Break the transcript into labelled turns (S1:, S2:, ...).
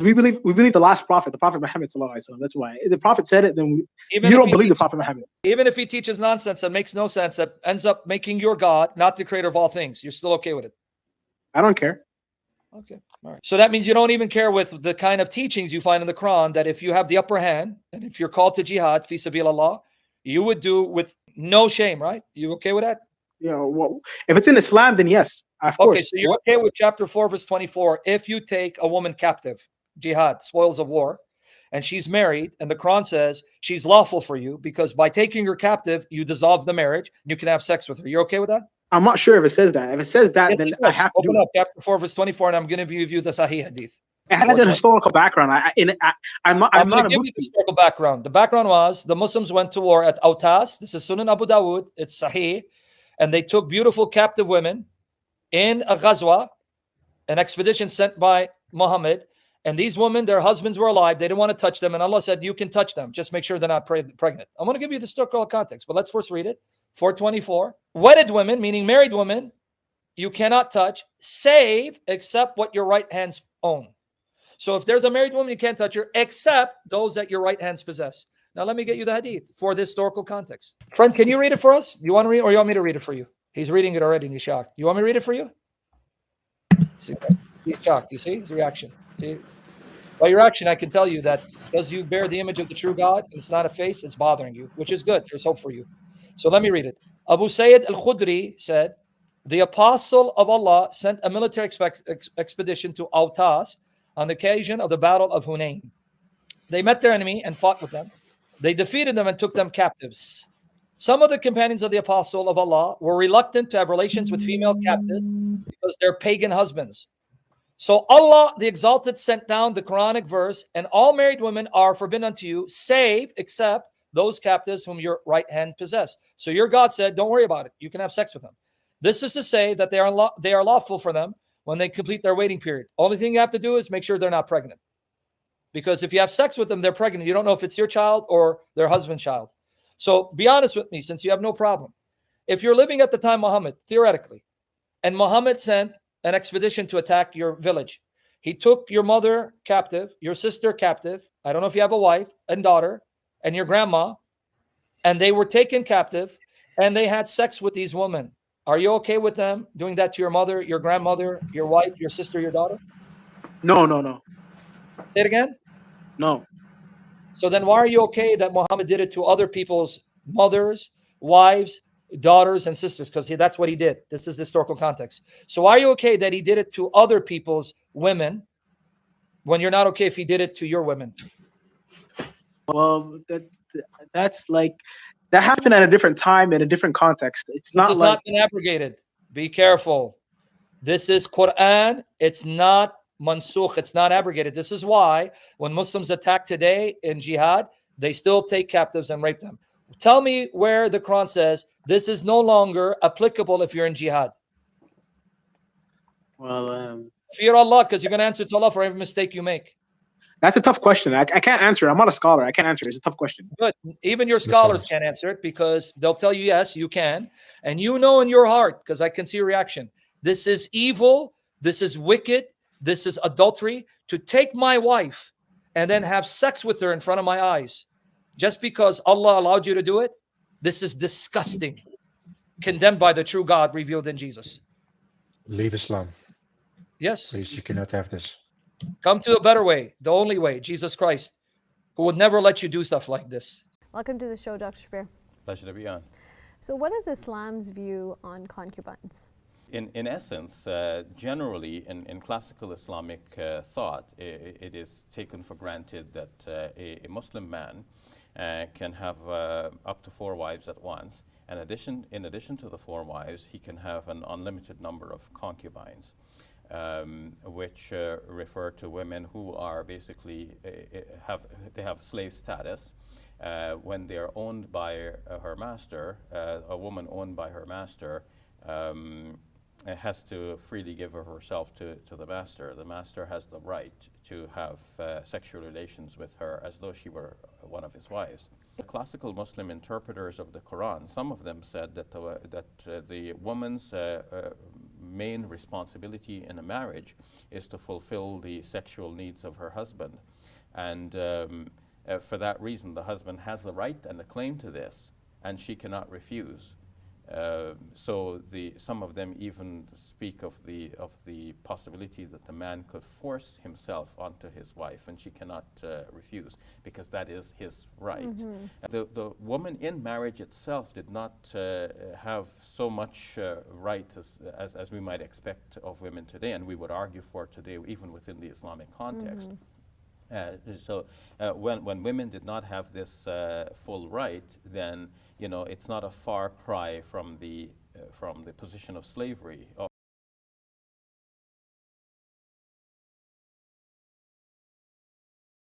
S1: we believe the last prophet, the Prophet Muhammad sallallahu alaihi wasallam. That's why if the Prophet said it. Then
S2: Even
S1: you
S2: if
S1: don't
S2: he
S1: believe the
S2: teaches
S1: Prophet
S2: nonsense,
S1: Muhammad.
S2: even if he teaches nonsense that makes no sense, that ends up making your God not the creator of all things, you're still okay with it.
S1: I don't care.
S2: Okay. All right. So that means you don't even care with the kind of teachings you find in the Quran that if you have the upper hand and if you're called to jihad, fi sabilillah, you would do with no shame, right? You okay with that?
S1: You know, well, if it's in Islam, then yes, of
S2: Okay,
S1: course.
S2: so you're okay with chapter 4, verse 24. If you take a woman captive, jihad, spoils of war, and she's married, and the Quran says she's lawful for you because by taking her captive, you dissolve the marriage, and you can have sex with her. You're okay with that?
S1: I'm not sure if it says that. If it says that,
S2: Yes,
S1: then
S2: it
S1: I
S2: does.
S1: have to
S2: Open
S1: do
S2: up chapter 4, verse 24, and I'm going to give you the Sahih Hadith.
S1: it. It has an historical background. I'm
S2: I'm
S1: not
S2: going
S1: a
S2: to give you the
S1: Muslim.
S2: historical background. The background was the Muslims went to war at Autas. This is Sunan Abu Dawud. It's Sahih. And they took beautiful captive women in a ghazwa, an expedition sent by Muhammad. And these women, their husbands were alive. They didn't want to touch them. And Allah said, you can touch them. Just make sure they're not pregnant. I'm going to give you the historical context, but let's first read it. 424. Wedded women, meaning married women, you cannot touch, save except what your right hands own. So if there's a married woman, you can't touch her except those that your right hands possess. Now let me get you the hadith for this historical context. Friend, can you read it for us? You want to read or you want me to read it for you? He's reading it already and he's shocked. You want me to read it for you? See, he's shocked. You see his reaction. See? By your action, I can tell you that because you bear the image of the true God, and it's not a face, it's bothering you, which is good. There's hope for you. So let me read it. Abu Sayyid al-Khudri said, the apostle of Allah sent a military expedition to Autas on the occasion of the Battle of Hunain. They met their enemy and fought with them. They defeated them and took them captives. Some of the companions of the apostle of Allah were reluctant to have relations with female captives because they're pagan husbands. So Allah, the Exalted, sent down the Quranic verse, and all married women are forbidden unto you, save except those captives whom your right hand possess. So your God said, don't worry about it. You can have sex with them. This is to say that they are lawful for them when they complete their waiting period. Only thing you have to do is make sure they're not pregnant. Because if you have sex with them, they're pregnant. You don't know if it's your child or their husband's child. So be honest with me, since you have no problem. If you're living at the time Muhammad, theoretically, and Muhammad sent an expedition to attack your village. He took your mother captive, your sister captive. I don't know if you have a wife and daughter and your grandma, and they were taken captive and they had sex with these women. Are you okay with them doing that to your mother, your grandmother, your wife, your sister, your daughter?
S1: No, no, no.
S2: Say it again.
S1: No.
S2: So then why are you okay that Muhammad did it to other people's mothers, wives, daughters, and sisters? Because that's what he did. This is the historical context. So why are you okay that he did it to other people's women when you're not okay if he did it to your women?
S1: Well, that's like that happened at a different time in a different context. It's not
S2: This is
S1: like
S2: not been abrogated. Be careful. This is Quran. It's not mansukh. It's not abrogated. This is why when Muslims attack today in jihad, they still take captives and rape them. Tell me where the Quran says this is no longer applicable if you're in jihad.
S1: well,
S2: Fear Allah, because you're going to answer to Allah for every mistake you make.
S1: that's a tough question. I can't answer. I'm not a scholar. I can't answer. It's a tough question.
S2: Good. Even your scholars can't answer it because they'll tell you, yes, you can. And you know in your heart, because I can see your reaction, this is evil, this is wicked, this is adultery, to take my wife and then have sex with her in front of my eyes. Just because Allah allowed you to do it, this is disgusting. Condemned by the true God revealed in Jesus.
S3: Leave Islam.
S2: Yes.
S3: Please, you cannot have this.
S2: Come to a better way, the only way, Jesus Christ, who would never let you do stuff like this.
S4: Welcome to the show, Dr. Shabir.
S5: Pleasure to be on.
S4: So what is Islam's view on concubines?
S5: In essence, generally in classical Islamic thought, it is taken for granted that a Muslim man can have up to 4 wives at once. In addition to the 4 wives, he can have an unlimited number of concubines, which refer to women who are basically have slave status. When they are owned by her master, a woman owned by her master has to freely give herself to the master. The master has the right to have sexual relations with her as though she were one of his wives. The classical Muslim interpreters of the Quran, some of them said that the woman's main responsibility in a marriage is to fulfill the sexual needs of her husband. And for that reason, the husband has the right and the claim to this, and she cannot refuse. So some of them even speak of the possibility that the man could force himself onto his wife, and she cannot refuse, because that is his right. The woman in marriage itself did not have so much right as we might expect of women today, and we would argue for today, even within the Islamic context. So when women did not have this full right, then it's not a far cry from the position of slavery